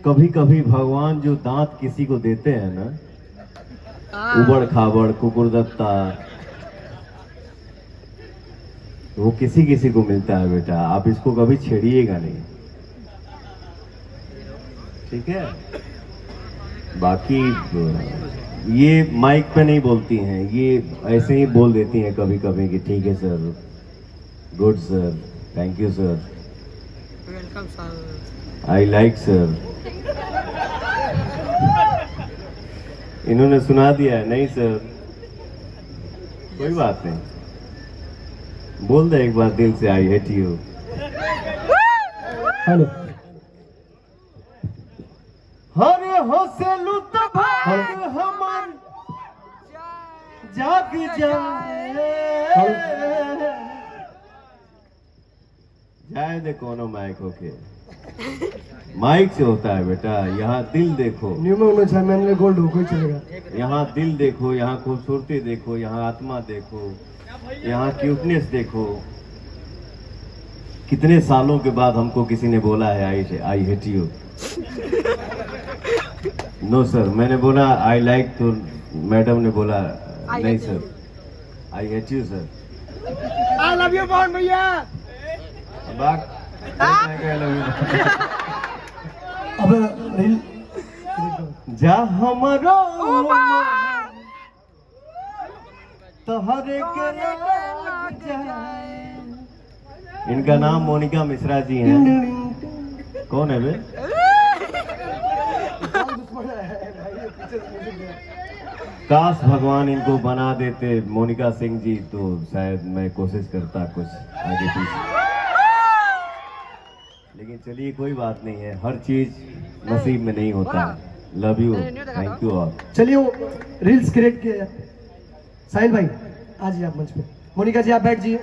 कभी कभी भगवान जो दांत किसी को देते हैं ना, उबड़ खाबड़ कुकुरदत्ता, वो किसी किसी को मिलता है बेटा। आप इसको कभी छेड़िएगा नहीं, ठीक है। बाकी ये माइक पे नहीं बोलती हैं, ये ऐसे ही बोल देती हैं कभी कभी कि ठीक है sir, good sir, thank you sir, welcome sir, I like sir. इन्होंने सुना दिया है, नहीं सर कोई बात नहीं, बोल दे एक बार दिल से, आई हेट यू। हेलो हरे हौसलू तो भाग हमर जाग जाए दे कोनो माइक होके, माइक से होता है बेटा। यहाँ दिल देखो, न्यू में उन्होंने छह महीने गोल्ड हो कोई चलेगा। यहाँ दिल देखो, यहाँ खूबसूरती देखो, यहाँ आत्मा देखो, यहाँ क्यूटनेस देखो। कितने सालों के बाद हमको किसी ने बोला है I hate you. No sir, मैंने बोला आई लाइक, तो मैडम ने बोला नहीं sir, I hate you sir. I love you Mohan भैया। अब रील जा हमारो तोहरे के लाग जाए। इनका नाम मोनिका मिश्रा जी हैं। कौन है बे? काश भगवान इनको बना देते मोनिका सिंह जी, तो शायद मैं कोशिश करता कुछ आगे पीछे, लेकिन चलिए कोई बात नहीं है, हर चीज नसीब में नहीं होता है। Love you, thank you all. चलिए वो रील्स क्रिएट किया। साहिल भाई आ जाइए आप मंच पे। मोनिका जी आप बैठ जाइए।